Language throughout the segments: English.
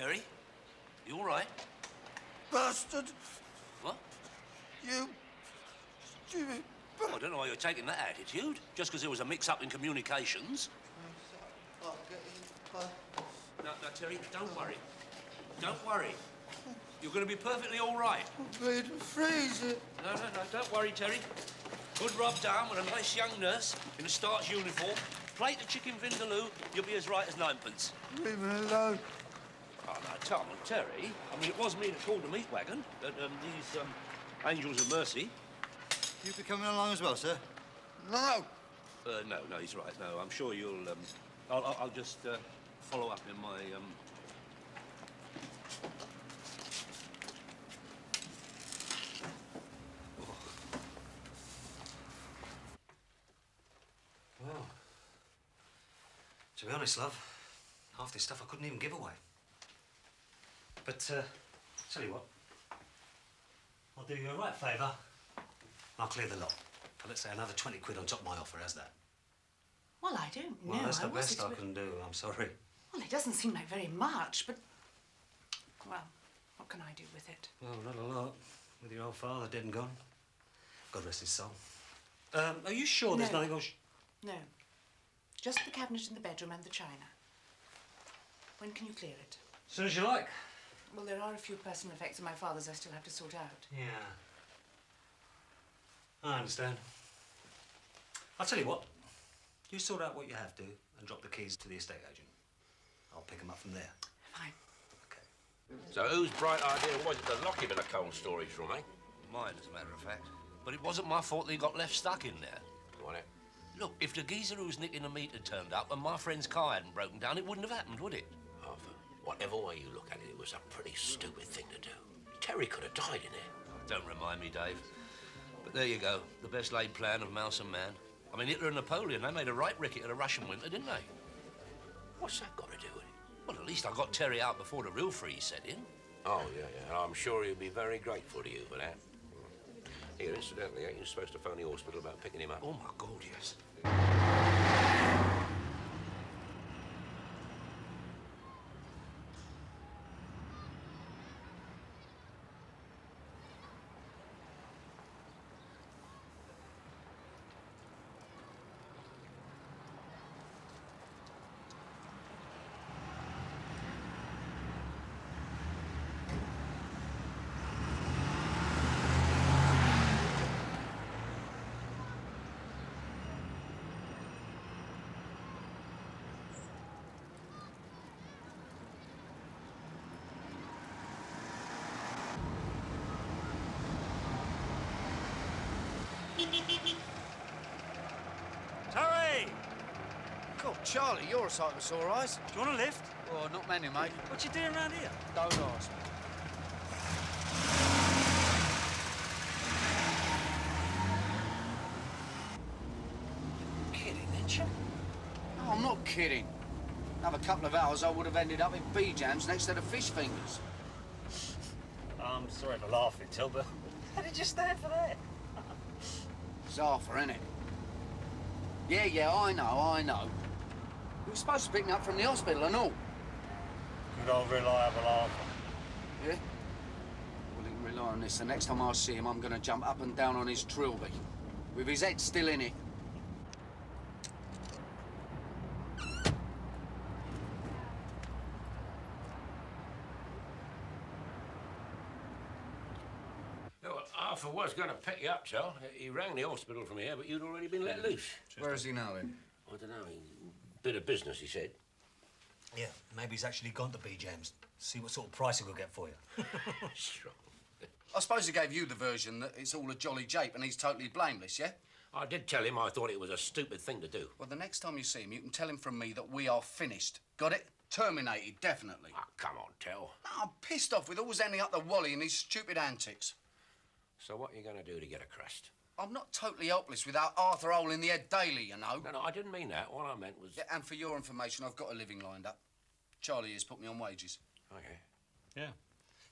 Terry, you all right? Bastard! What? You stupid I don't know why you're taking that attitude. Just because there was a mix-up in communications. No, Terry, don't worry. Don't worry. You're going to be perfectly all right. I'm going to freeze it. No, don't worry, Terry. Good rub down with a nice young nurse in a starch uniform. Plate of chicken vindaloo, you'll be as right as ninepence. Leave me alone. Oh, no, Tom and Terry. I mean, it was me that called the meat wagon. These, Angels of Mercy. You be coming along as well, sir? No. No, he's right. No, I'm sure you'll, I'll just, follow up in my, Well, to be honest, love, half this stuff I couldn't even give away. But, tell you what, I'll do you a right favour. I'll clear the lot. For, let's say, another 20 quid on top of my offer, how's that? Well, I don't know. Well, that's the I best I wasn't- can do, I'm sorry. Well, it doesn't seem like very much, but... Well, what can I do with it? Well, not a lot. With your old father dead and gone. God rest his soul. Are you sure there's No. nothing else? No. Just the cabinet in the bedroom and the china. When can you clear it? As soon as you like. Well, there are a few personal effects of my father's I still have to sort out. Yeah. I understand. I'll tell you what. You sort out what you have to and drop the keys to the estate agent. I'll pick them up from there. Fine. Okay. So whose bright idea was it to lock him in a cold storage room, eh? mine, as a matter of fact. But it wasn't my fault that he got left stuck in there. What it? Look, if the geezer who was nicking the meat had turned up and my friend's car hadn't broken down, it wouldn't have happened, would it? Arthur, whatever way you look at it, it was a pretty stupid thing to do. Terry could have died in there. Don't remind me, Dave. But there you go, the best laid plan of mouse and man. I mean, Hitler and Napoleon, they made a right ricket of the Russian winter, didn't they? What's that got to do with it? Well, at least I got Terry out before the real freeze set in. Oh, yeah. I'm sure he'll be very grateful to you for that. Here, incidentally, ain't you supposed to phone the hospital about picking him up? Oh, my God, yes. Terry! God, Charlie, you're a sight of sore eyes. Do you want a lift? Oh, not many, mate. What you doing around here? Don't ask me. Kidding, ain't you? No, I'm not kidding. Another couple of hours, I would have ended up in B-jams next to the fish fingers. I'm sorry for laughing, Till, but how did you stand for that? It's Arthur, innit? Yeah, I know. You were supposed to pick me up from the hospital and all. Good old reliable Arthur. Yeah? Well, you can rely on this. The next time I see him, I'm going to jump up and down on his trilby. With his head still in it. No, Arthur was going to pick you up, Charles. He rang the hospital from here, but you'd already been let loose. Where is he now, then? I don't know. Bit of business, he said. Yeah, maybe he's actually gone to B-Jams. See what sort of price he could get for you. Strong. I suppose he gave you the version that it's all a jolly jape and he's totally blameless, yeah? I did tell him I thought it was a stupid thing to do. Well, the next time you see him, you can tell him from me that we are finished. Got it? Terminated, definitely. Ah, come on, Tell. I'm pissed off with always ending up the Wally and his stupid antics. So what are you going to do to get a crust? I'm not totally helpless without Arthur Hole in the head daily, you know. No, I didn't mean that. What I meant was... Yeah, and for your information, I've got a living lined up. Charlie has put me on wages. Okay. Yeah.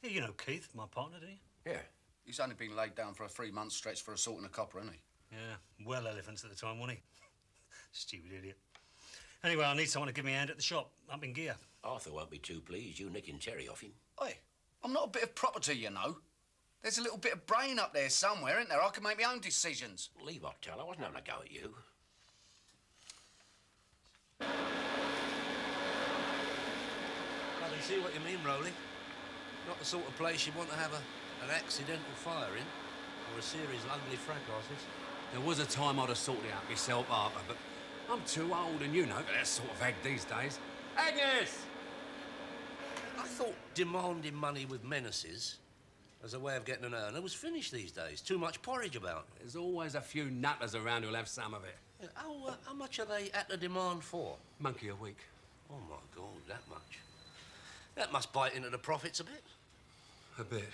Yeah, you know Keith, my partner, do you? Yeah. He's only been laid down for a 3-month stretch for assaulting a copper, hasn't he? Yeah, well elephants at the time, wasn't he? Stupid idiot. Anyway, I need someone to give me a hand at the shop, up in gear. Arthur won't be too pleased, you nicking Terry off him. Oi, I'm not a bit of property, you know. There's a little bit of brain up there somewhere, isn't there? I can make my own decisions. Leave off, Tell. I wasn't having a go at you. I can see what you mean, Rowley. Not the sort of place you want to have an accidental fire in, or a series of ugly fracases. There was a time I'd have sorted it out myself, Arthur, but I'm too old and you know that sort of egg these days. Agnes! I thought demanding money with menaces as a way of getting an earner was finished these days. Too much porridge about. There's always a few nutters around who'll have some of it. Yeah, how much are they at the demand for? Monkey a week. Oh, my God, that much. That must bite into the profits a bit. A bit.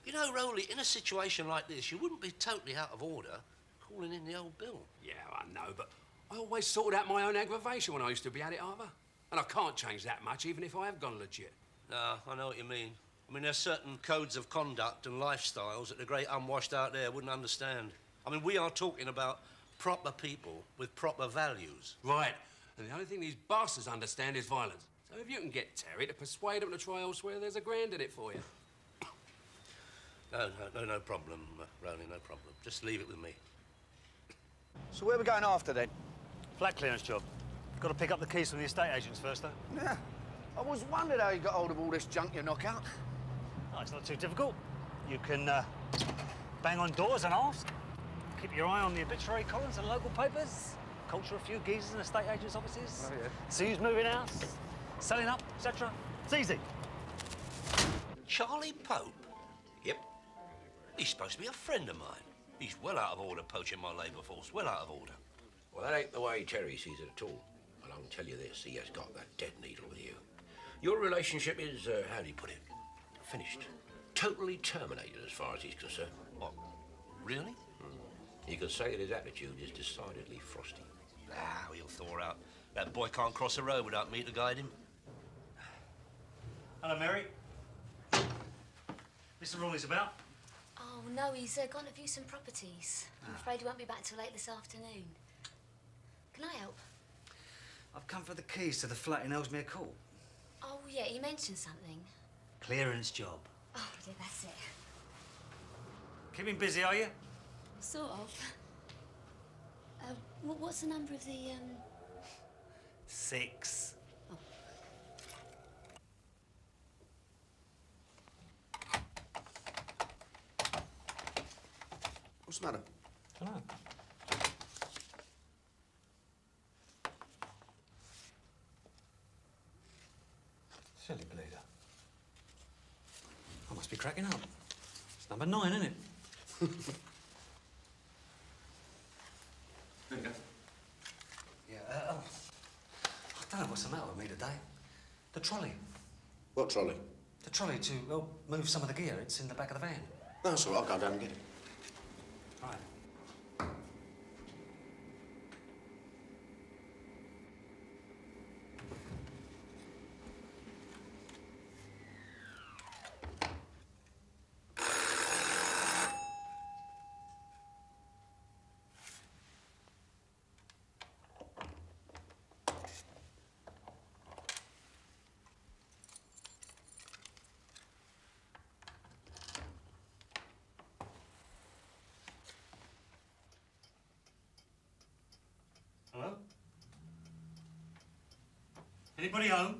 You know, Rowley, in a situation like this, you wouldn't be totally out of order calling in the old bill. Yeah, I know, but I always sorted out my own aggravation when I used to be at it, Arthur. And I can't change that much, even if I have gone legit. No, I know what you mean. I mean, there's certain codes of conduct and lifestyles that the great unwashed out there wouldn't understand. I mean, we are talking about proper people with proper values. Right. And the only thing these bastards understand is violence. So if you can get Terry to persuade them to try elsewhere, there's a grand in it for you. No problem, Rowley, no problem. Just leave it with me. So where are we going after, then? Flat clearance job. Got to pick up the keys from the estate agents first, though. Yeah. I was wondering how you got hold of all this junk you knock out. Oh, it's not too difficult. You can bang on doors and ask. Keep your eye on the obituary columns and local papers. Culture a few geezers in estate agents' offices. Oh, yeah. See who's moving house, selling up, etc. It's easy. Charlie Pope? Yep. He's supposed to be a friend of mine. He's well out of order poaching my labour force, well out of order. Well, that ain't the way Terry sees it at all. And I can tell you this, he has got that dead needle with you. Your relationship is, how do you put it? Finished. Totally terminated as far as he's concerned. What, really? You could say that his attitude is decidedly frosty. Ah, he'll thaw out. That boy can't cross a road without me to guide him. Hello, Mary. Mr. Rawley's about. Oh, no, he's gone to view some properties. I'm afraid he won't be back till late this afternoon. Can I help? I've come for the keys to the flat in Ellesmere Court. Oh, yeah, you mentioned something. Clearance job. Oh, yeah, that's it. Keeping busy, are you? Sort of. What's the number of the, 6. What's the matter? Dunno. Silly bleeder. I must be cracking up. It's number 9, isn't it? There you go. Yeah, I don't know what's the matter with me today. The trolley. What trolley? The trolley to, well, move some of the gear. It's in the back of the van. No, it's all right. I'll go down and get it. Right. Hello? Anybody home?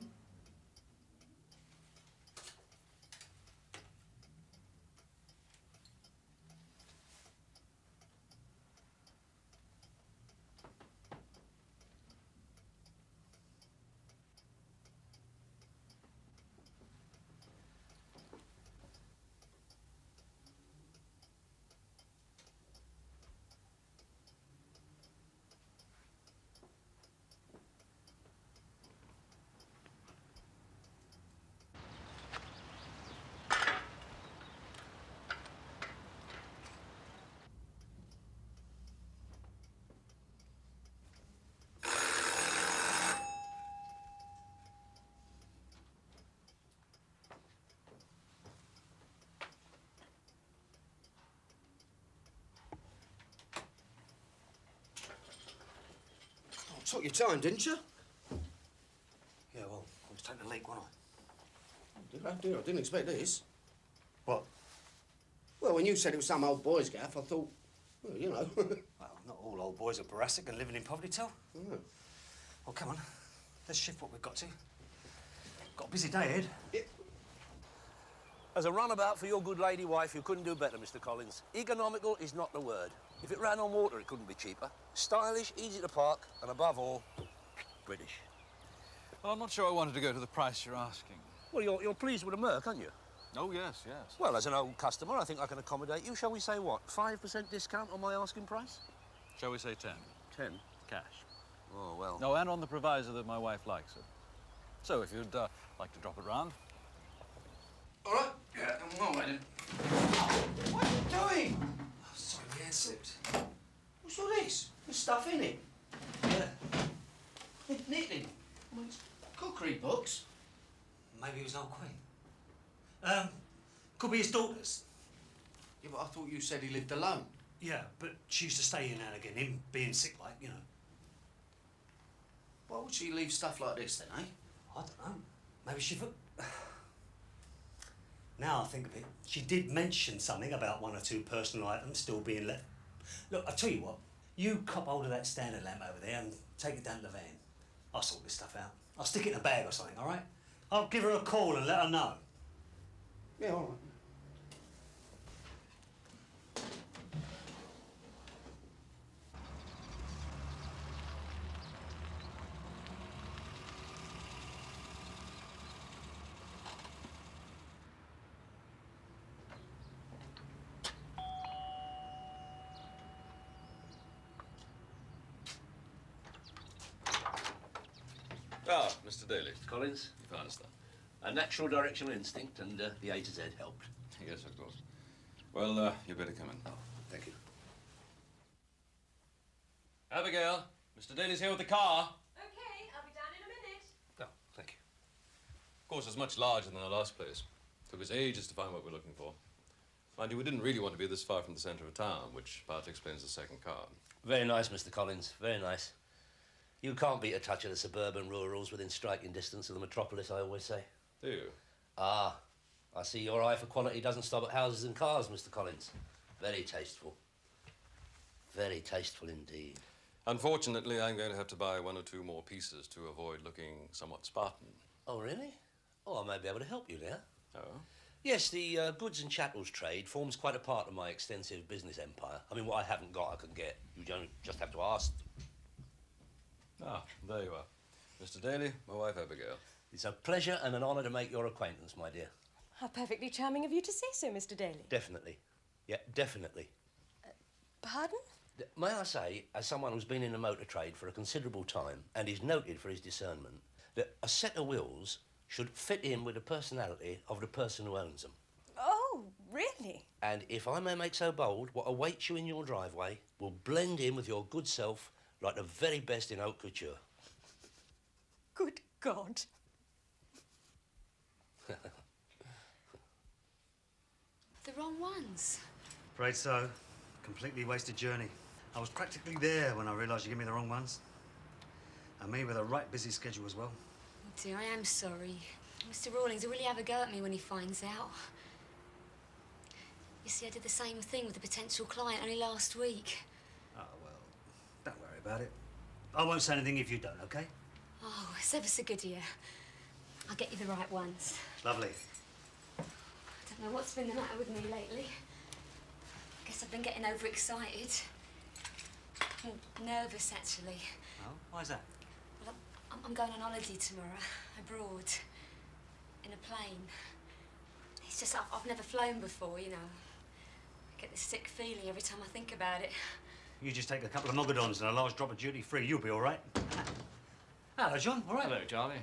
Took your time, didn't you? leak, wasn't I? Oh dear, I didn't expect this. What? Well, when you said it was some old boy's gaff, I thought, well, you know. Well, not all old boys are boracic and living in poverty, too. Oh. Well, come on. Let's shift what we've got to. Got a busy day ahead. As a runabout for your good lady wife, you couldn't do better, Mr. Collins. Economical is not the word. If it ran on water, it couldn't be cheaper. Stylish, easy to park, and above all, British. Well, I'm not sure I wanted to go to the price you're asking. Well, you're pleased with the Merc, aren't you? Oh, yes, yes. Well, as an old customer, I think I can accommodate you. Shall we say what? 5% discount on my asking price? Shall we say 10? 10? Cash. Oh, well. No, and on the proviso that my wife likes it. So if you'd like to drop it round. All right. Yeah, I'm on then. What are you doing? Oh, sorry, my hand slipped. What's all this? There's stuff in it. Yeah. Knitting. Well, it's cookery books. Maybe it was old Queen. Could be his daughter's. Yeah, but I thought you said he lived alone. Yeah, but she used to stay here now and again, him being sick like, you know. Why would she leave stuff like this then, eh? I don't know. Maybe she... Now I think of it, she did mention something about one or two personal items still being left. Look, I'll tell you what. You cop hold of that standard lamp over there and take it down to the van. I'll sort this stuff out. I'll stick it in a bag or something, all right? I'll give her a call and let her know. Yeah, all right. Ah, Mr. Daly. Collins, You found us then? a natural directional instinct and the A to Z helped. Yes, of course. Well, you better come in. Oh, thank you. Abigail, Mr. Daly's here with the car. Okay, I'll be down in a minute. Oh, thank you. Of course, it's much larger than our last place. Took us ages to find what we're looking for. Mind you, we didn't really want to be this far from the centre of town, which partly explains the second car. Very nice, Mr. Collins, very nice. You can't beat a touch of the suburban rurals within striking distance of the metropolis, I always say. Do you? Ah, I see your eye for quality doesn't stop at houses and cars, Mr. Collins. Very tasteful. Very tasteful indeed. Unfortunately, I'm going to have to buy one or two more pieces to avoid looking somewhat Spartan. Oh, really? Oh, I may be able to help you there. Oh? Yes, the goods and chattels trade forms quite a part of my extensive business empire. I mean, what I haven't got, I can get. You don't just have to ask. Ah, there you are. Mr. Daly, my wife Abigail. It's a pleasure and an honour to make your acquaintance, my dear. How perfectly charming of you to say so, Mr. Daly. Definitely. Yeah, definitely. Pardon? May I say, as someone who's been in the motor trade for a considerable time and is noted for his discernment, that a set of wheels should fit in with the personality of the person who owns them. Oh, really? And if I may make so bold, what awaits you in your driveway will blend in with your good self like the very best in haute couture. Good God. The wrong ones. Afraid so. Completely wasted journey. I was practically there when I realised you gave me the wrong ones. And me with a right busy schedule as well. Oh dear, I am sorry. Mr. Rawlings will really have a go at me when he finds out. You see, I did the same thing with a potential client only last week. Oh, well, don't worry about it. I won't say anything if you don't, okay? Oh, it's ever so good of you. I'll get you the right ones. Lovely. I don't know what's been the matter with me lately. Guess I've been getting overexcited. Nervous, actually. Oh, why's that? Well, I'm going on holiday tomorrow, abroad, in a plane. It's just I've never flown before, you know. I get this sick feeling every time I think about it. You just take a couple of mogadons and a large drop of duty-free, you'll be all right. Hello, John. All right? Hello, Charlie.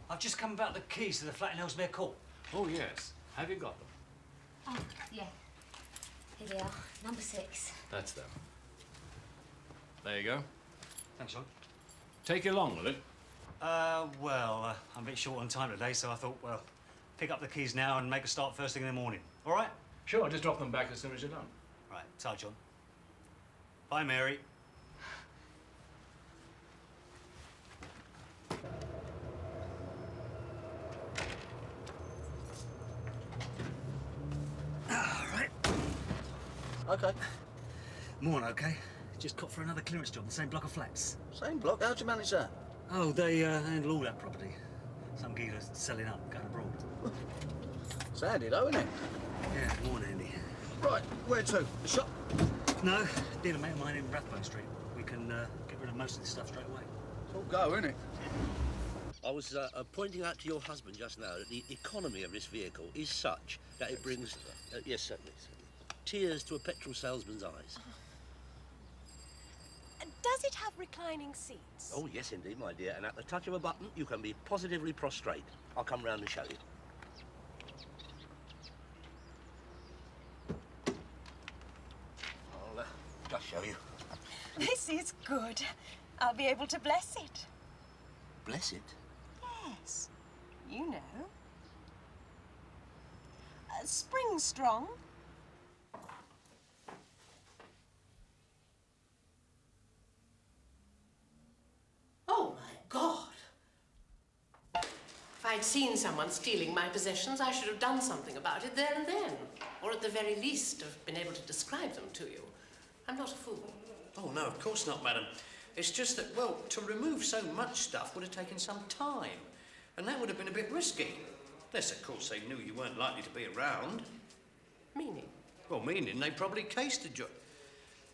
I've just come about the keys to the flat in Ellesmere Court. Oh, yes. Have you got them? Oh, yeah. Here they are, number 6. That's them. There you go. Thanks, John. Take you long, will it? Well, I'm a bit short on time today, so I thought, well, pick up the keys now and make a start first thing in the morning. All right? Sure, I'll just drop them back as soon as you're done. Right. Ta, John. Bye, Mary. OK. Morning, OK. Just caught for another clearance job, the same block of flats. Same block? How'd you manage that? Oh, they handle all that property. Some geezer's selling up, going abroad. It's handy, though, isn't it? Yeah, more than handy. Right, where to? The shop? No, dealer mate of mine in Rathbone Street. We can get rid of most of this stuff straight away. It's all go, isn't it? I was pointing out to your husband just now that the economy of this vehicle is such that it brings, yes, certainly, tears to a petrol salesman's eyes. Does it have reclining seats? Oh, yes, indeed, my dear. And at the touch of a button, you can be positively prostrate. I'll come round and show you. I'll just show you. This is good. I'll be able to bless it. Bless it. Yes, you know. Spring strong. Oh, my God. If I'd seen someone stealing my possessions, I should have done something about it there and then. Or at the very least, have been able to describe them to you. I'm not a fool. Oh, no, of course not, madam. It's just that, well, to remove so much stuff would have taken some time. And that would have been a bit risky. Unless, of course, they knew you weren't likely to be around. Meaning? Well, meaning they probably cased you.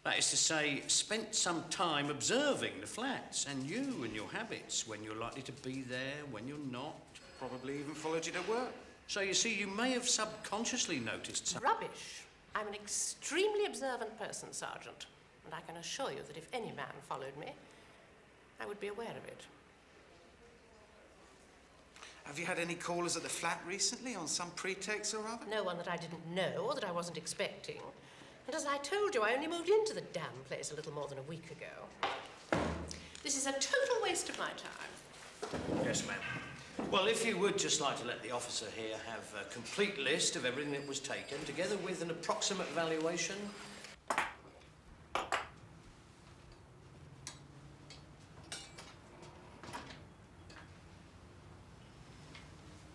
That is to say, spent some time observing the flats and you and your habits, when you're likely to be there, when you're not. Probably even followed you to work. So, you see, you may have subconsciously noticed some... Rubbish. I'm an extremely observant person, Sergeant. And I can assure you that if any man followed me, I would be aware of it. Have you had any callers at the flat recently on some pretext or other? No one that I didn't know or that I wasn't expecting. And as I told you, I only moved into the damn place a little more than a week ago. This is a total waste of my time. Yes, ma'am. Well, if you would just like to let the officer here have a complete list of everything that was taken, together with an approximate valuation.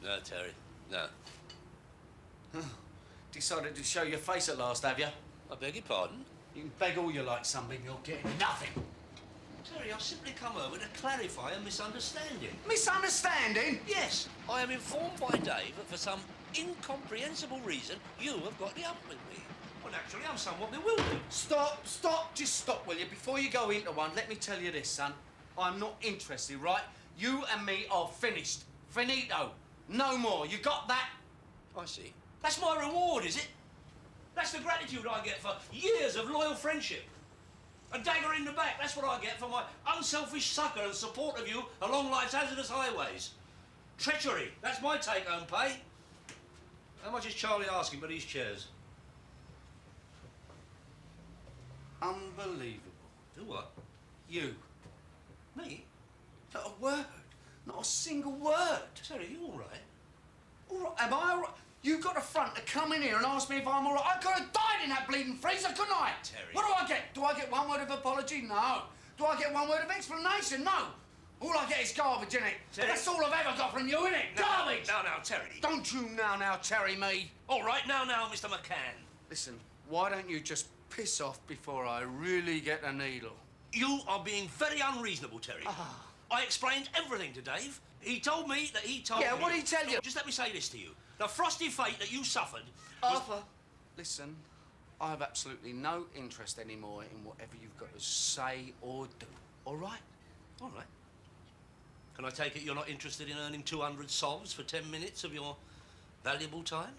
No, Terry, no. Decided to show your face at last, have you? I beg your pardon? You can beg all you like, Sunbeam, you're getting nothing. Terry, I've simply come over to clarify a misunderstanding. Misunderstanding? Yes. I am informed by Dave that for some incomprehensible reason, you have got the up with me. Well, naturally, I'm somewhat bewildered. Stop, just stop, will you? Before you go into one, let me tell you this, son. I'm not interested, right? You and me are finished. Finito. No more. You got that? I see. That's my reward, is it? That's the gratitude I get for years of loyal friendship. A dagger in the back, that's what I get for my unselfish succour and support of you along life's hazardous highways. Treachery, that's my take-home pay. How much is Charlie asking for these chairs? Unbelievable. Do what? You. Me? Not a word. Not a single word. Terry, you all right? All right, am I all right? You got the front to come in here and ask me if I'm all right. I could have died in that bleeding freezer, couldn't I? Terry. What do I get? Do I get one word of apology? No. Do I get one word of explanation? No. All I get is garbage, innit? Terry. That's all I've ever got from you, innit? Garbage! Now, Terry. Don't you now, Terry me. All right, now, Mr. McCann. Listen, why don't you just piss off before I really get a needle? You are being very unreasonable, Terry. I explained everything to Dave. He told me that he told me... Yeah, what did he tell you? Just let me say this to you. The frosty fate that you suffered Arthur, listen, I have absolutely no interest anymore in whatever you've got to say or do. All right? All right. Can I take it you're not interested in earning 200 sovs for 10 minutes of your valuable time?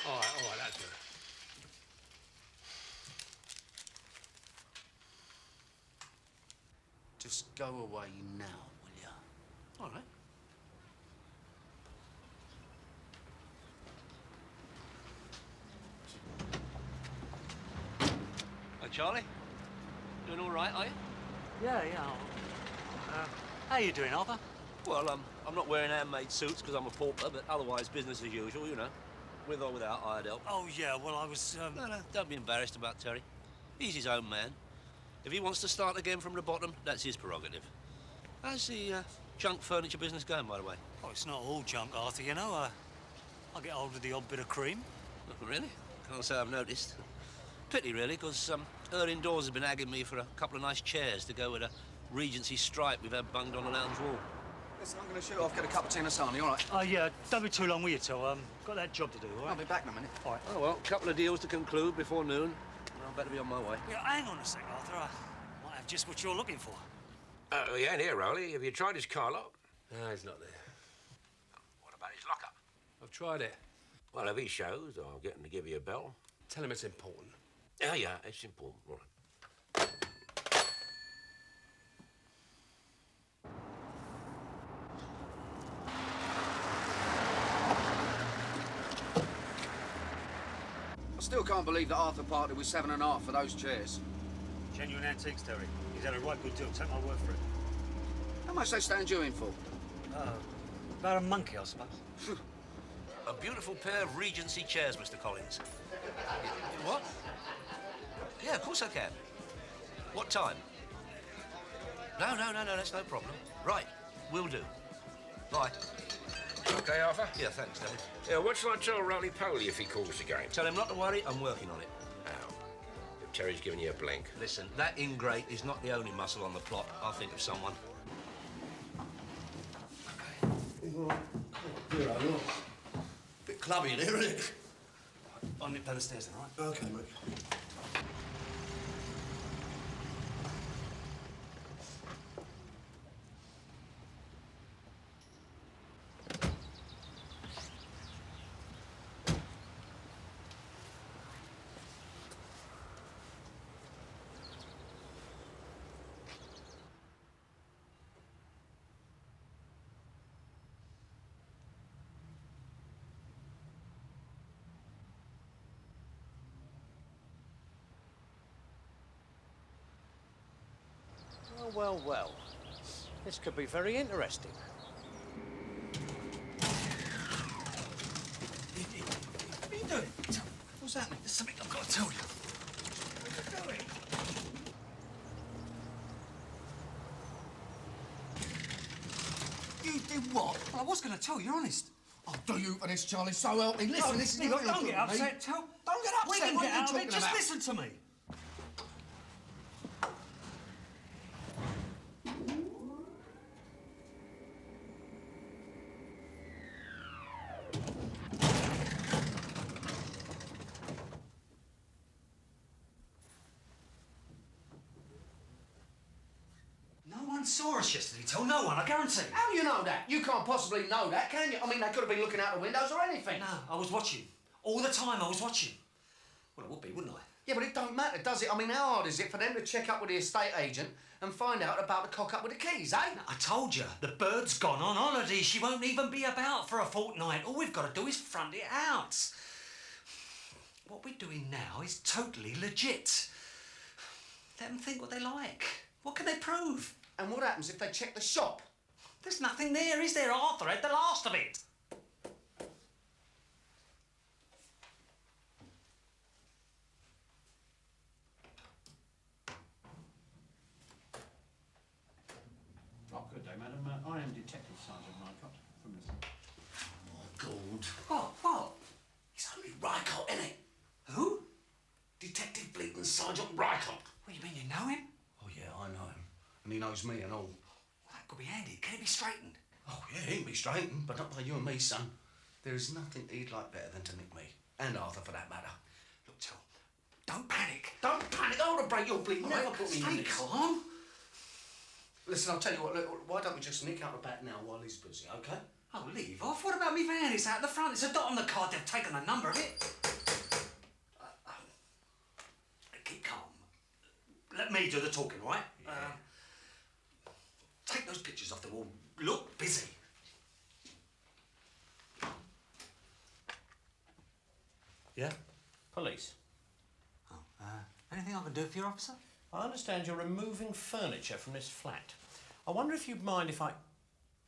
All right, that's good. Just go away now, will you? All right. Hey, Charlie. Doing all right, are you? Yeah. How you doing, Arthur? Well, I'm not wearing handmade suits because I'm a pauper, but otherwise business as usual, you know. With or without hired help. Oh, yeah, well, I was, No, don't be embarrassed about Terry. He's his own man. If he wants to start again from the bottom, that's his prerogative. How's the junk furniture business going, by the way? Oh, it's not all junk, Arthur, you know. I get hold of the odd bit of cream. Oh, really? Can't say I've noticed. Pity, really, because Erling Dawes has been nagging me for a couple of nice chairs to go with a Regency stripe we've had bunged on the lounge wall. Listen, I'm going to shoot off, get a cup of tea and a sarnie, all right? Oh, yeah, don't be too long, will you, Till? Got that job to do, all right? I'll be back in a minute. All right. Oh, well, a couple of deals to conclude before noon. I'll better be on my way. Yeah, hang on a sec, Arthur. I might have just what you're looking for. He ain't here, Rowley. Have you tried his car lock? No, he's not there. What about his lockup? I've tried it. Well, if he shows, I'll get him to give you a bell. Tell him it's important. Oh, yeah, it's important. All right. I still can't believe that Arthur parted with 7.5 for those chairs. Genuine antiques, Terry. He's had a right good deal. Take my word for it. How much they stand you in for? About a monkey, I suppose. A beautiful pair of Regency chairs, Mr. Collins. What? Yeah, of course I can. What time? No, that's no problem. Right, will do. Bye. OK, Arthur? Yeah, thanks, David. Yeah, what shall I tell Rowley Poley if he calls again? Tell him not to worry, I'm working on it. Ow. If Terry's giving you a blink. Listen, that ingrate is not the only muscle on the plot. I'll think of someone. Bit clubby there, isn't it? I'll nip down the stairs then, all right? OK, mate. Well. This could be very interesting. What are you doing? What's happening? There's something I've got to tell you. What are you doing? You did what? Well, I was going to tell you, honest. I'll do you for this, Charlie, so help me. Listen, this is Look, don't get upset, Tell. Don't get upset. We can What get are you out of it. talking Just about? listen to me. No one saw us yesterday, Till. No one, I guarantee. How do you know that? You can't possibly know that, can you? I mean, they could have been looking out the windows or anything. No, I was watching. All the time I was watching. Well, I would be, wouldn't I? Yeah, but it don't matter, does it? I mean, how hard is it for them to check up with the estate agent and find out about the cock-up with the keys, eh? I told you, the bird's gone on holiday. She won't even be about for a fortnight. All we've got to do is front it out. What we're doing now is totally legit. Let them think what they like. What can they prove? And what happens if they check the shop? There's nothing there, is there? Arthur had the last of it. Oh, good day, madam. I am Detective Sergeant Rycott from this. Oh, God. What? It's only Rycott, isn't it? Who? Detective Bleaton Sergeant Rycott. What, you mean you know him? Oh, yeah, I know him. And he knows me and all. Well, that could be handy. Can it be straightened? Oh, yeah, he can be straightened, but not by you and me, son. There is nothing he'd like better than to nick me. And Arthur, for that matter. Look, Till, don't panic. Don't panic. I want to break your bleeding neck. Put me in Stay this. calm. Listen, I'll tell you what, look, why don't we just nick out the back now while he's busy, OK? Oh, leave off. What about me van? It's out the front. It's a dot on the card. They've taken the number of it. Keep calm. Let me do the talking, all right? Yeah. Take those pictures off the wall. Look busy. Yeah? Police. Oh, anything I can do for you, officer? I understand you're removing furniture from this flat. I wonder if you'd mind if I...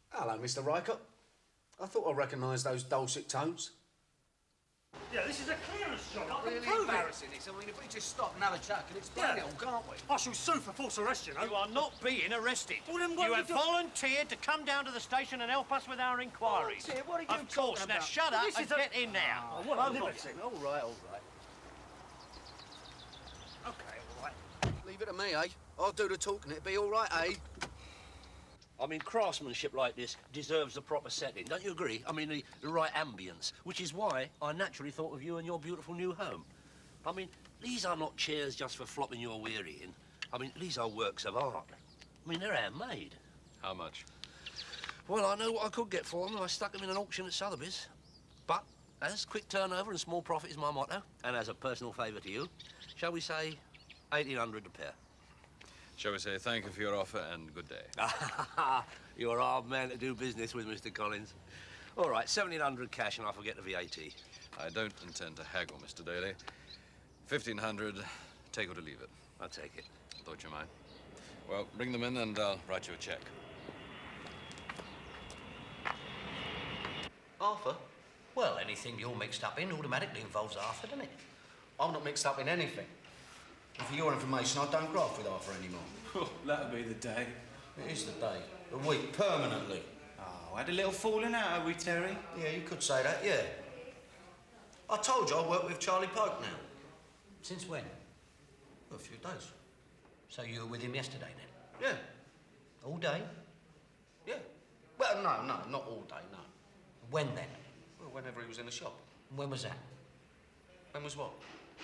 Hello, Mr. Rycott. I thought I recognised those dulcet tones. Yeah, this is a clearance job. I can Really prove it. embarrassing this. I mean, if we just stop and have a chat, can explain it all, can't we? I shall sue for false arrest, you know. You are not being arrested. Well, then what you are have we doing? volunteered to come down to the station and help us with our inquiries. Volunteer? What are you Of course. talking Now about? shut Well, up this and is a- get in now. Oh, what a liberty. All right, all right. Okay, all right. Leave it to me, eh? I'll do the talking. It'll be all right, eh? I mean, craftsmanship like this deserves the proper setting, don't you agree? I mean, the right ambience, which is why I naturally thought of you and your beautiful new home. I mean, these are not chairs just for flopping your weary in. I mean, these are works of art. I mean, they're handmade. How much? Well, I know what I could get for them. I stuck them in an auction at Sotheby's. But as quick turnover and small profit is my motto, and as a personal favour to you, shall we say 1,800 a pair? Shall we say thank you for your offer and good day? You're a hard man to do business with, Mr. Collins. All right, 1,700 cash and I forget the VAT. I don't intend to haggle, Mr. Daly. 1,500, take or to leave it. I'll take it. Thought you might. Well, bring them in and I'll write you a check. Arthur? Well, anything you're mixed up in automatically involves Arthur, doesn't it? I'm not mixed up in anything. And for your information, I don't graft with Arthur anymore. Oh, that'll be the day. It is the day. A week, permanently. Oh, had a little falling out, have we, Terry? Yeah, you could say that, yeah. I told you I work with Charlie Pope now. Since when? A few days. So you were with him yesterday, then? Yeah. All day? Yeah. Well, no, not all day, no. When, then? Well, whenever he was in the shop. When was that? When was what?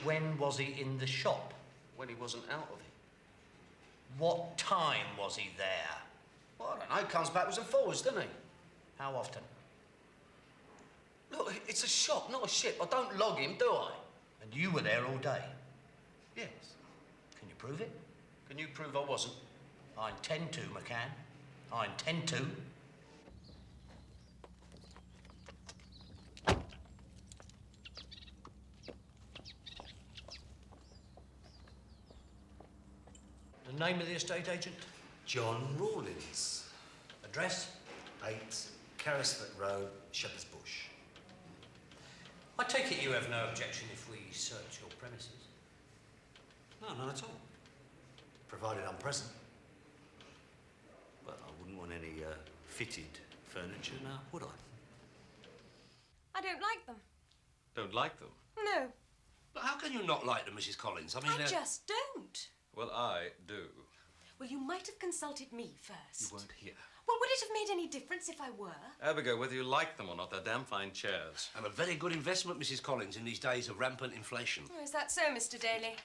When was he in the shop? When he wasn't out of it. What time was he there? Well, I don't know. He comes backwards and forwards, doesn't he? How often? Look, it's a shop, not a ship. I don't log him, do I? And you were there all day? Yes. Can you prove it? Can you prove I wasn't? I intend to, McCann. I intend to. The name of the estate agent? John Rawlins. Address? 8 Carrisford Road, Shepherd's Bush. I take it you have no objection if we search your premises? No, none at all. Provided I'm present. But I wouldn't want any fitted furniture now, would I? I don't like them. Don't like them? No, But how can you not like them, Mrs. Collins? I mean, I just don't. Well, I do. Well, you might have consulted me first. You weren't here. Well, would it have made any difference if I were? Abigail, whether you like them or not, they're damn fine chairs. and a very good investment, Mrs. Collins, in these days of rampant inflation. Oh, is that so, Mr. Daly?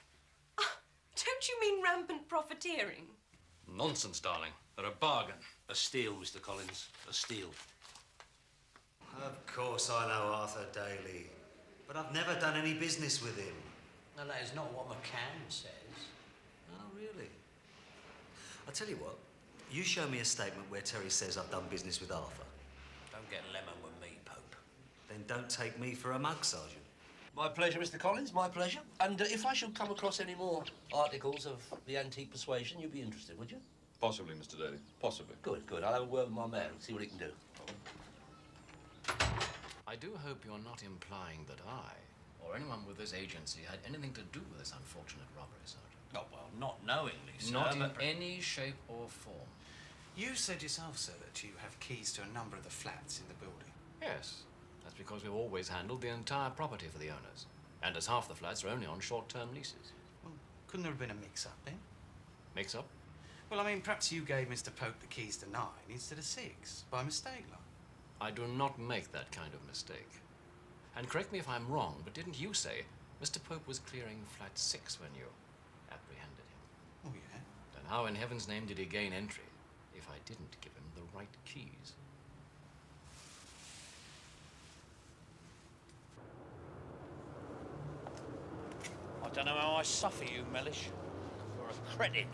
Oh, don't you mean rampant profiteering? Nonsense, darling. They're a bargain. A steal, Mr. Collins, a steal. Of course I know Arthur Daly, but I've never done any business with him. No, that is not what McCann says. Oh, really? I'll tell you what, you show me a statement where Terry says I've done business with Arthur. Don't get lemon with me, Pope. Then don't take me for a mug, Sergeant. My pleasure, Mr. Collins, my pleasure. And if I should come across any more articles of the antique persuasion, you'd be interested, would you? Possibly, Mr. Daly. Possibly. Good, good. I'll have a word with my man, see what he can do. I do hope you're not implying that I, or anyone with this agency, had anything to do with this unfortunate robbery, Sergeant. Oh, well, not knowingly, sir. Not in but- any shape or form. You said yourself, sir, that you have keys to a number of the flats in the building. Yes. That's because we've always handled the entire property for the owners. And as half the flats are only on short-term leases. Well, couldn't there have been a mix-up then? Mix-up? Well, I mean, perhaps you gave Mr. Pope the keys to 9 instead of 6, by mistake, like. I do not make that kind of mistake. And correct me if I'm wrong, but didn't you say Mr. Pope was clearing flat 6 when you apprehended him? Oh, yeah? Then how in heaven's name did he gain entry if I didn't give him the right keys? I don't know how I suffer you, Mellish. You're a cretin.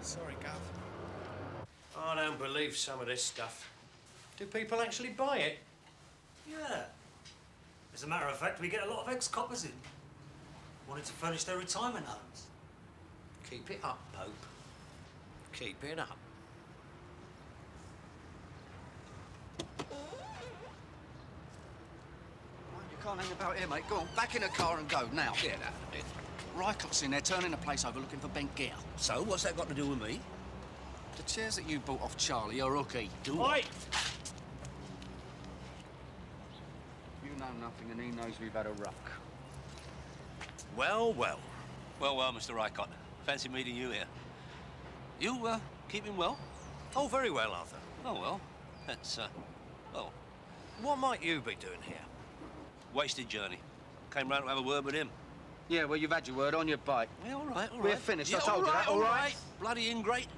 Sorry, Gov. I don't believe some of this stuff. Do people actually buy it? Yeah. As a matter of fact, we get a lot of ex-coppers in. Wanting to furnish their retirement homes. Keep it up, Pope. Keep it up. can't hang about here, mate. Go on, back in the car and go, now. Get out of it. Rycott's in there turning the place over looking for bent gear. So, what's that got to do with me? The chairs that you bought off Charlie are hooky. Oi! You know nothing and he knows we've had a ruck. Well, well. Well, Mr. Rycott. Fancy meeting you here. You, keeping well? Oh, very well, Arthur. Oh, well. That's, well... What might you be doing here? Wasted journey. Came round to have a word with him. Yeah, well, you've had your word on your bike. Yeah, all right. We're finished, Yeah, I told you that, all right? Bloody ingrate.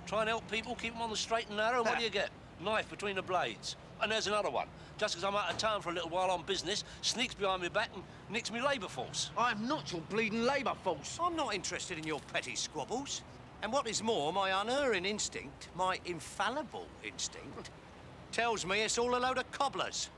Try and help people, keep them on the straight and narrow, and what do you get? Knife between the blades. And there's another one. Just because I'm out of town for a little while on business, sneaks behind my back and nicks me labour force. I'm not your bleeding labour force. I'm not interested in your petty squabbles. And what is more, my unerring instinct, my infallible instinct, tells me it's all a load of cobblers.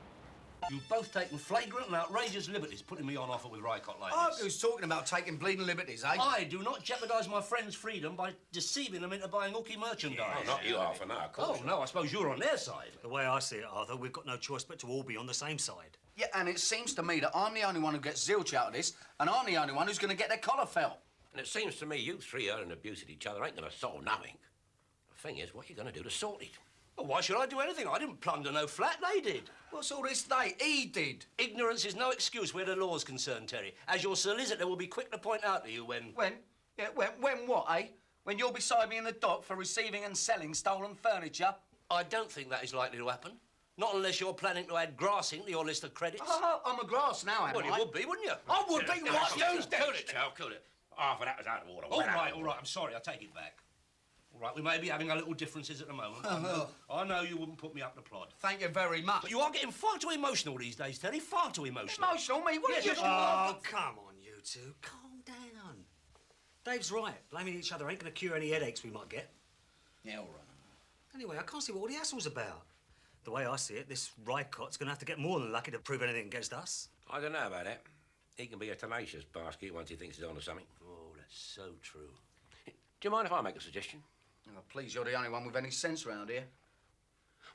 You've both taken flagrant and outrageous liberties putting me on offer with Rycott like I this. was talking about taking bleeding liberties, eh? I do not jeopardise my friends' freedom by deceiving them into buying hooky merchandise. Oh, not you, Arthur, no, of course. Oh, no, I suppose you're on their side. The way I see it, Arthur, we've got no choice but to all be on the same side. Yeah, and it seems to me that I'm the only one who gets zilch out of this, and I'm the only one who's going to get their collar felt. And it seems to me you three hurling abuse at each other ain't going to solve nothing. The thing is, what are you going to do to sort it? Well, why should I do anything? I didn't plunder no flat, they did. What's all this they? He did. Ignorance is no excuse where the law's concerned, Terry. As your solicitor will be quick to point out to you when... When? Yeah, when what, eh? When you're beside me in the dock for receiving and selling stolen furniture? I don't think that is likely to happen. Not unless you're planning to add grassing to your list of credits. Oh, I'm a grass now, am Well, you I? would be, wouldn't you? I would be. What? Cool it, Chow, cool it. Arthur, that was out of order. All right, I'm sorry, I take it back. All right, we may be having our little differences at the moment. I know you wouldn't put me up to plod. Thank you very much. But you are getting far too emotional these days, Terry. Far too emotional. Emotional, me? What are you... Oh, come on, you two. Calm down. Dave's right. Blaming each other ain't going to cure any headaches we might get. Yeah, all right. Anyway, I can't see what all the hassle's about. The way I see it, this Rycott's going to have to get more than lucky to prove anything against us. I don't know about that. He can be a tenacious basket once he thinks he's onto something. Oh, that's so true. Do you mind if I make a suggestion? Oh, please, you're the only one with any sense around here.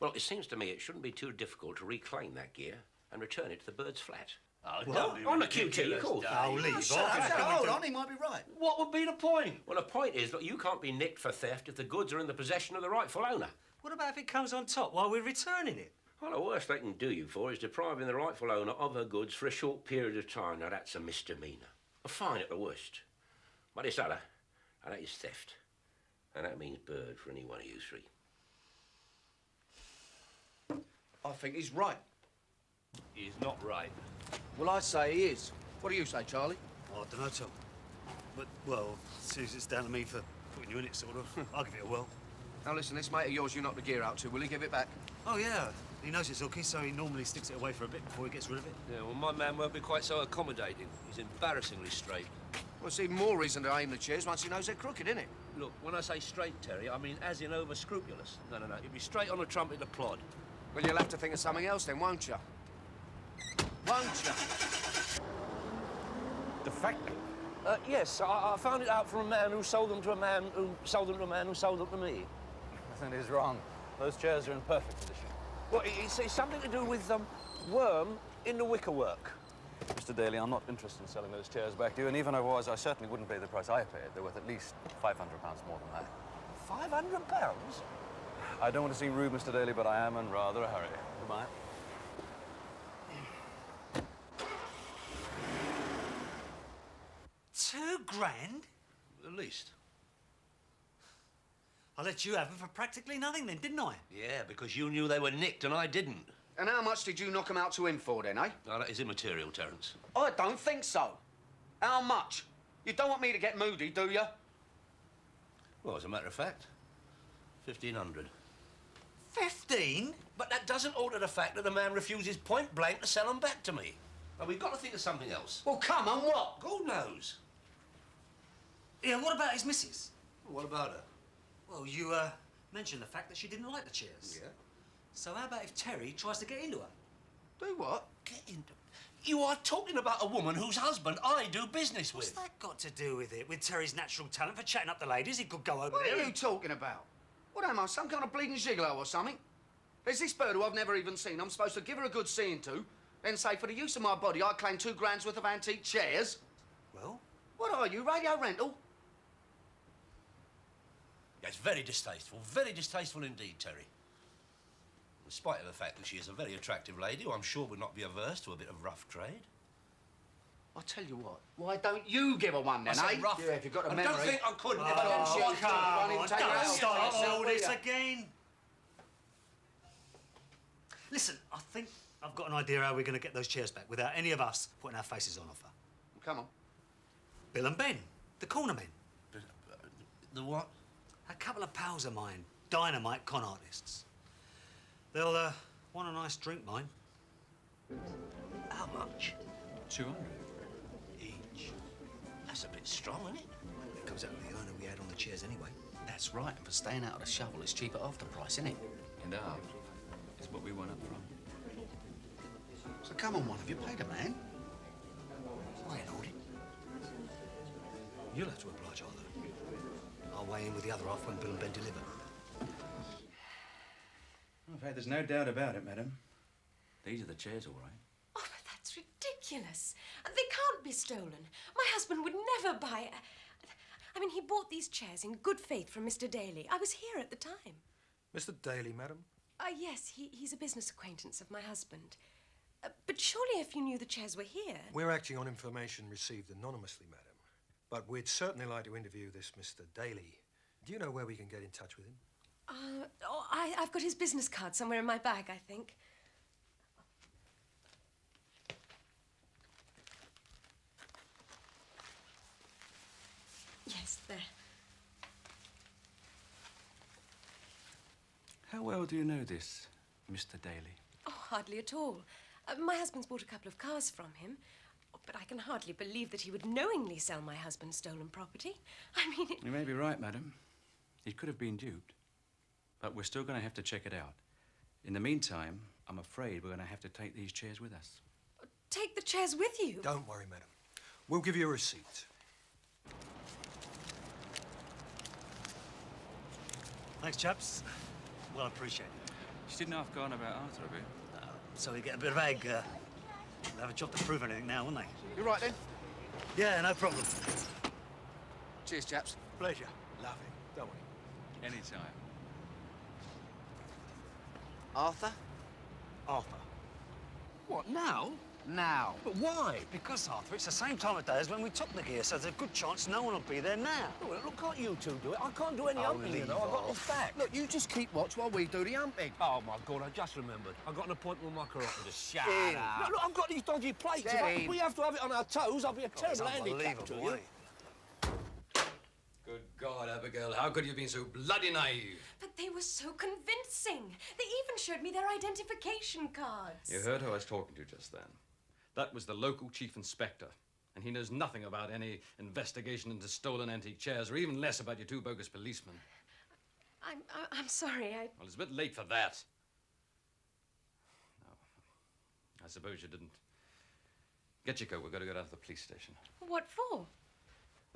Well, it seems to me it shouldn't be too difficult to reclaim that gear and return it to the bird's flat. Oh, What? don't be On the ridiculous, QT, cool. Dave. I'll leave. Hold on, he might be right. What would be the point? Well, the point is that you can't be nicked for theft if the goods are in the possession of the rightful owner. What about if it comes on top while we're returning it? Well, the worst they can do you for is depriving the rightful owner of her goods for a short period of time. Now, that's a misdemeanour. A fine at the worst. But this other, and that is theft. And that means bird for any one of you three. I think he's right. He's not right. Well, I say he is. What do you say, Charlie? Oh, I don't know, Tom. But, well, since it's down to me for putting you in it, sort of, I'll give it a whirl. Now, listen, this mate of yours you knocked the gear out to, will he give it back? Oh, yeah. He knows it's hooky, so he normally sticks it away for a bit before he gets rid of it. Yeah, well, my man won't be quite so accommodating. He's embarrassingly straight. Well, it's even more reason to aim the chairs once he knows they're crooked, isn't it? Look, when I say straight, Terry, I mean as in over-scrupulous. No. He'll be straight on the trumpet to plod. Well, you'll have to think of something else then, won't you? Won't you? Defective? Yes, I found it out from a man who sold them to a man who sold them to a man who sold them to me. Nothing is wrong. Those chairs are in perfect condition. Well, it's something to do with worm in the wickerwork. Mr. Daly, I'm not interested in selling those chairs back to you, and even if I was, I certainly wouldn't pay the price I paid. They're worth at least £500 more than that. £500? I don't want to seem rude, Mr. Daly, but I am in rather a hurry. Goodbye. £2,000? At least. I let you have them for practically nothing then, didn't I? Yeah, because you knew they were nicked and I didn't. And how much did you knock him out to him for then, eh? No, that is immaterial, Terence. I don't think so. How much? You don't want me to get moody, do you? Well, as a matter of fact, 1,500. 15? But that doesn't alter the fact that the man refuses point blank to sell them back to me. Now, we've got to think of something else. Well, come on, what? God knows. Yeah, what about his missus? What about her? Well, you, mentioned the fact that she didn't like the chairs. Yeah. So how about if Terry tries to get into her? Do what? Get into... You are talking about a woman whose husband I do business with. What's that got to do with it? With Terry's natural talent for chatting up the ladies, he could go over What there. are you talking about? What am I, some kind of bleeding gigolo or something? There's this bird who I've never even seen. I'm supposed to give her a good seeing to, Then say, for the use of my body, I claim 2 grand's worth of antique chairs. Well? What are you, radio rental? That's very distasteful indeed, Terry. In spite of the fact that she is a very attractive lady who I'm sure would not be averse to a bit of rough trade. I'll tell you what, why don't you give her one then, I said eh? rough. Yeah, if you've got a I memory. don't think I could. If I don't see come on, take her don't out start yourself, all will this ya? again. Listen, I think I've got an idea how we're going to get those chairs back without any of us putting our faces on offer. Come on. Bill and Ben, the corner men. The what? A couple of pals of mine, dynamite con artists. They'll want a nice drink, mind. How much? 200. Each. That's a bit strong, isn't it? It comes out of the earner we had on the chairs anyway. That's right, and for staying out of the shovel, it's cheaper after price, isn't it? And ours is what we want up front. So come on, one of you, pay the man. I ain't hold it. You'll have to oblige, Arthur. I'll weigh in with the other half when Bill and Ben deliver. In fact, there's no doubt about it, madam. These are the chairs, all right. Oh, but that's ridiculous. They can't be stolen. My husband would never buy... I mean, he bought these chairs in good faith from Mr. Daly. I was here at the time. Mr. Daly, madam? Yes, he's a business acquaintance of my husband. But surely if you knew the chairs were here... We're acting on information received anonymously, madam. But we'd certainly like to interview this Mr. Daly. Do you know where we can get in touch with him? I've got his business card somewhere in my bag, I think. Yes, there. How well do you know this, Mr. Daly? Oh, hardly at all. My husband's bought a couple of cars from him. But I can hardly believe that he would knowingly sell my husband's stolen property. I mean, it... You may be right, madam. He could have been duped. But we're still going to have to check it out. In the meantime, I'm afraid we're going to have to take these chairs with us. Take the chairs with you? Don't worry, madam. We'll give you a receipt. Thanks, chaps. Well appreciated. You didn't half gone about Arthur a bit. So we get a bit of egg. They'll have a job to prove anything now, won't they? You right then? Yeah, no problem. Cheers, chaps. Pleasure. Lovely. Don't we? Anytime. Arthur? Arthur. What, now? Now. But why? Because, Arthur, it's the same time of day as when we took the gear, so there's a good chance no one will be there now. Well, look, can't you two do it? I can't do any humping, you know. I've got this back. Look, you just keep watch while we do the humping. Oh, my God, I just remembered. I've got an appointment with my carotid. Shut up. Look, I've got these dodgy plates. If we have to have it on our toes, I'll be a terrible handicap to you. Good God, Abigail, how could you have been so bloody naive? But they were so convincing. They even showed me their identification cards. You heard who I was talking to just then. That was the local chief inspector. And he knows nothing about any investigation into stolen antique chairs, or even less about your 2 bogus policemen. I'm sorry, Well, it's a bit late for that. No, I suppose you didn't. Get your coat. We've got to go down to the police station. What for?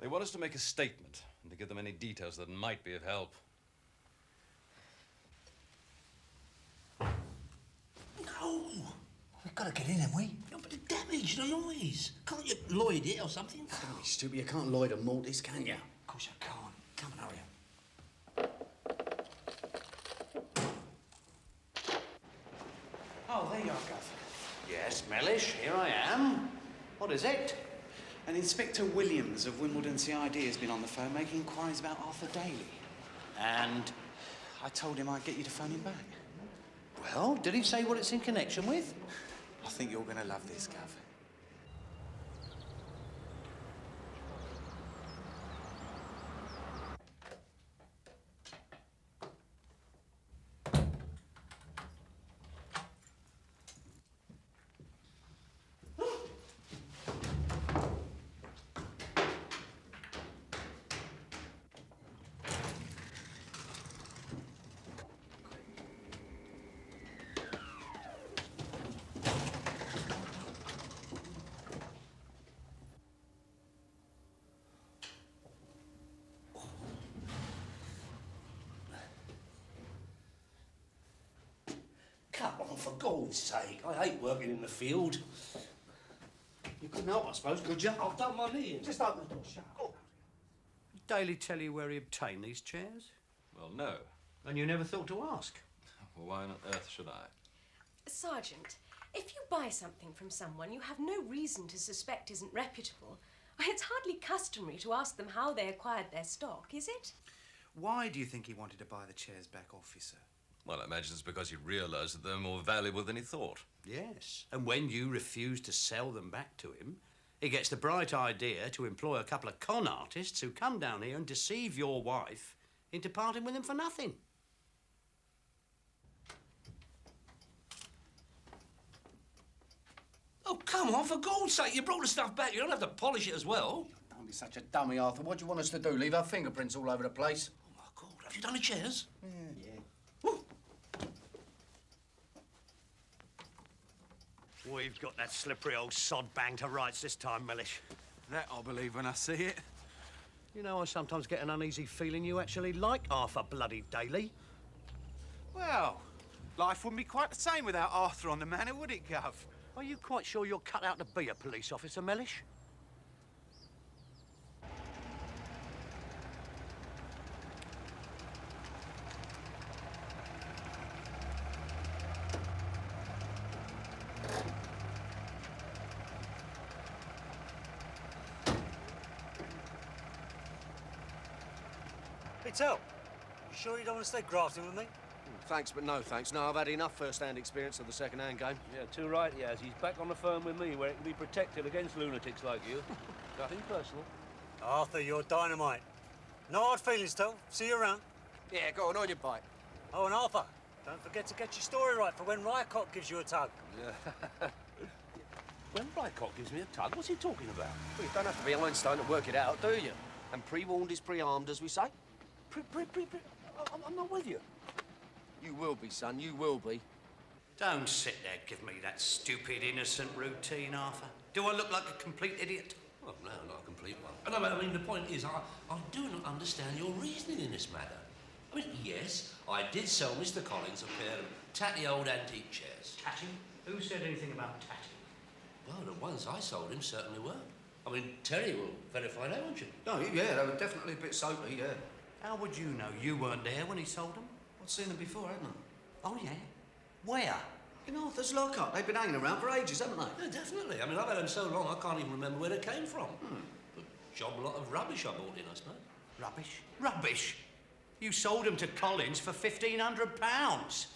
They want us to make a statement and to give them any details that might be of help. No. We've got to get in, haven't we? No, but the damage, the noise. Can't you Lloyd it or something? Don't be stupid. You can't Lloyd and Mortis, can you? Of course I can't. Come on, hurry up. Oh, there you are, Gov. Yes, Mellish, here I am. What is it? And Inspector Williams of Wimbledon CID has been on the phone making inquiries about Arthur Daly. And? I told him I'd get you to phone him back. Well, did he say what it's in connection with? I think you're going to love this, Gov. on, for God's sake. I hate working in the field. You couldn't help, I suppose, could you? I've done my knee in. Just open the door, shut up. Did Daly tell you where he obtained these chairs? Well, no. And you never thought to ask? Well, why on earth should I? Sergeant, if you buy something from someone you have no reason to suspect isn't reputable, it's hardly customary to ask them how they acquired their stock, is it? Why do you think he wanted to buy the chairs back, officer? Well, I imagine it's because he realised that they're more valuable than he thought. Yes. And when you refuse to sell them back to him, he gets the bright idea to employ a couple of con artists who come down here and deceive your wife into parting with him for nothing. Oh, come on, for God's sake, you brought the stuff back. You don't have to polish it as well. Don't be such a dummy, Arthur. What do you want us to do? Leave our fingerprints all over the place? Oh, my God. Have you done the chairs? Yeah. We've got that slippery old sod bang to rights this time, Mellish. That I'll believe when I see it. You know, I sometimes get an uneasy feeling you actually like Arthur bloody Daly. Well, life wouldn't be quite the same without Arthur on the manor, would it, Gov? Are you quite sure you're cut out to be a police officer, Mellish? Hey, Tell, you sure you don't want to stay grafting with me? Thanks, but no thanks. No, I've had enough first-hand experience of the second-hand game. Yeah, too right he has. He's back on the firm with me, where it can be protected against lunatics like you. Nothing personal. Arthur, you're dynamite. No hard feelings, Tell. See you around. Yeah, go on your bike. Oh, and Arthur, don't forget to get your story right for when Rycott gives you a tug. Yeah. When Rycott gives me a tug, what's he talking about? Well, you don't have to be Einstein to work it out, do you? And pre-warned is pre-armed, as we say. I'm not with you. You will be, son, you will be. Don't sit there, give me that stupid, innocent routine, Arthur. Do I look like a complete idiot? Well, no, not a complete one. But no, I mean, the point is, I do not understand your reasoning in this matter. I mean, yes, I did sell Mr. Collins a pair of tatty old antique chairs. Tatty? Who said anything about tatty? Well, the ones I sold him certainly were. I mean, Terry will verify that, won't you? Oh, yeah, they were definitely a bit soapy, yeah. How would you know you weren't there when he sold them? I'd seen them before, hadn't I? Oh, yeah? Where? In Arthur's lockup. They've been hanging around for ages, haven't they? Yeah, definitely. I mean, I've had them so long, I can't even remember where they came from. A job lot of rubbish I bought in, I suppose. Rubbish? Rubbish? You sold them to Collins for £1,500.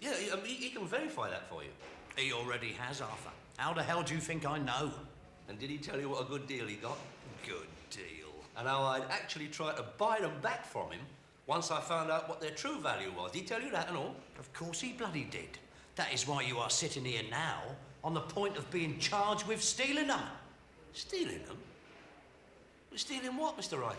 Yeah, he can verify that for you. He already has, Arthur. How the hell do you think I know? And did he tell you what a good deal he got? Good deal. And how I'd actually tried to buy them back from him once I found out what their true value was. Did he tell you that and all? Of course he bloody did. That is why you are sitting here now, on the point of being charged with stealing them. Stealing them? Stealing what, Mr. Rycott?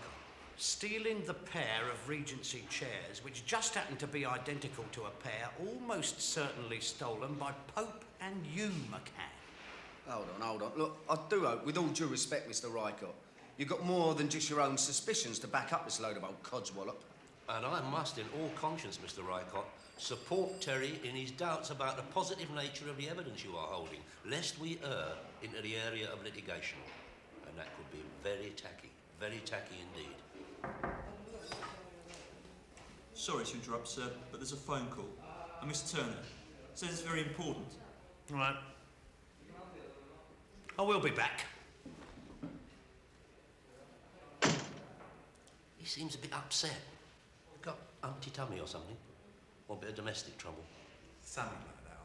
Stealing the pair of Regency chairs, which just happened to be identical to a pair almost certainly stolen by Pope and you, McCann. Hold on. Look, I do hope, with all due respect, Mr. Rycott, you've got more than just your own suspicions to back up this load of old codswallop. And I must, in all conscience, Mr. Rycott, support Terry in his doubts about the positive nature of the evidence you are holding, lest we err into the area of litigation. And that could be very tacky indeed. Sorry to interrupt, sir, but there's a phone call. And Miss Turner says it's very important. All right. I will be back. He seems a bit upset. Got umpty tummy or something? Or a bit of domestic trouble? Something like that,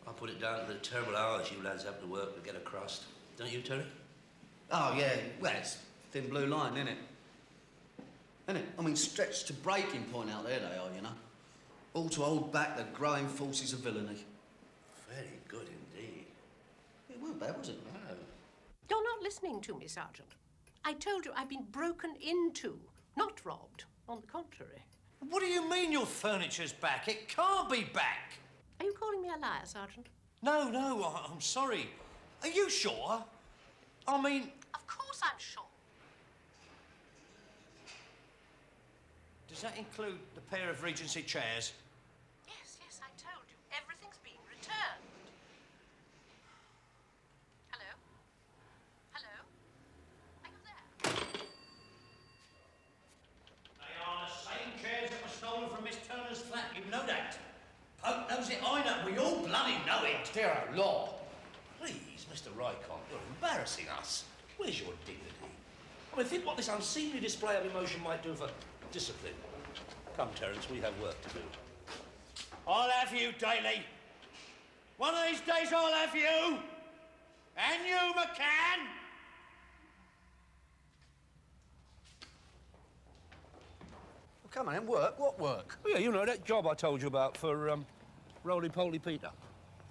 Arthur. I put it down to the terrible hours you lads have to work to get a crust. Don't you, Terry? Oh, yeah. Well, it's thin blue line, isn't it? Isn't it? I mean, stretched to breaking point out there they are, you know. All to hold back the growing forces of villainy. Very good indeed. It weren't bad, was it? No. You're not listening to me, Sergeant. I told you I've been broken into, not robbed. On the contrary. What do you mean your furniture's back? It can't be back. Are you calling me a liar, Sergeant? No, I'm sorry. Are you sure? I mean... Of course I'm sure. Does that include the pair of Regency chairs? Pope knows it, I know. We all bloody know it. Dear old Lord. Please, Mr. Rycott, you're embarrassing us. Where's your dignity? I mean, think what this unseemly display of emotion might do for discipline. Come, Terence, we have work to do. I'll have you, Daly. One of these days I'll have you. And you, McCann. Well, come on, then, work. What work? Oh, yeah, you know, that job I told you about for, Roly-Poly Peter.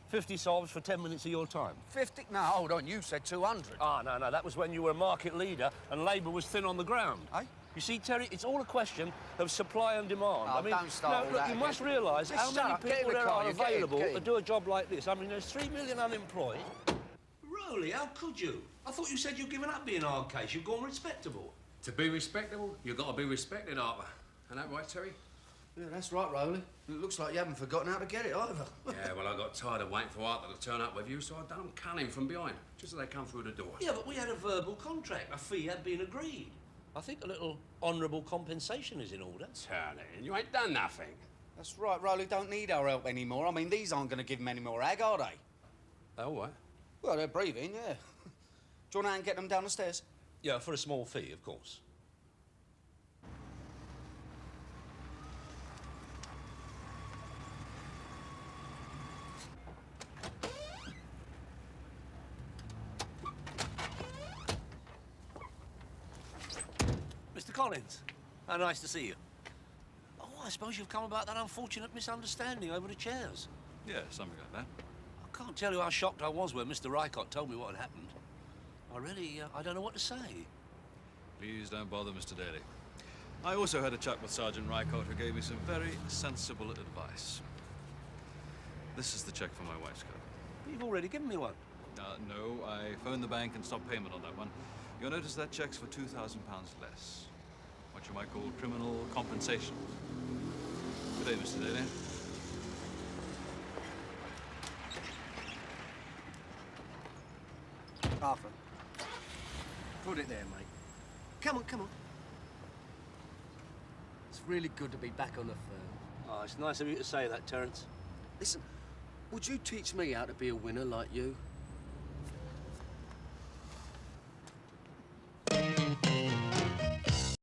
50 solves for 10 minutes of your time. 50? No, hold on, you said 200. Ah, no, that was when you were a market leader and Labour was thin on the ground. Eh? You see, Terry, it's all a question of supply and demand. Oh, don't start all look, that you again. must realise Just how shut many up, get in people the there car, are you get in, available get to in. do a job like this. I mean, there's 3 million unemployed. Roly, how could you? I thought you said you'd given up being hard case. You've gone respectable. To be respectable, you've got to be respected, Arthur. Isn't that right, Terry? Yeah, that's right, Rowley. It looks like you haven't forgotten how to get it either. Yeah, well, I got tired of waiting for Arthur to turn up with you, so I done cunning from behind, just as they come through the door. Yeah, but we had a verbal contract. A fee had been agreed. I think a little honourable compensation is in order. Turner, you ain't done nothing. That's right, Rowley don't need our help anymore. I mean, these aren't going to give him any more ag, are they? Oh, what? Well, they're breathing, yeah. Do you want to get them down the stairs? Yeah, for a small fee, of course. Mr. Collins, how nice to see you. Oh, I suppose you've come about that unfortunate misunderstanding over the chairs. Yeah, something like that. I can't tell you how shocked I was when Mr. Rycott told me what had happened. I don't know what to say. Please don't bother, Mr. Daly. I also had a chat with Sergeant Rycott, who gave me some very sensible advice. This is the cheque for my wife's coat. You've already given me one. No, I phoned the bank and stopped payment on that one. You'll notice that cheque's for £2,000 less. What you might call criminal compensation. Good day, Mr. Daly. Arthur. Put it there, mate. Come on, come on. It's really good to be back on the firm. Oh, it's nice of you to say that, Terence. Listen, would you teach me how to be a winner like you?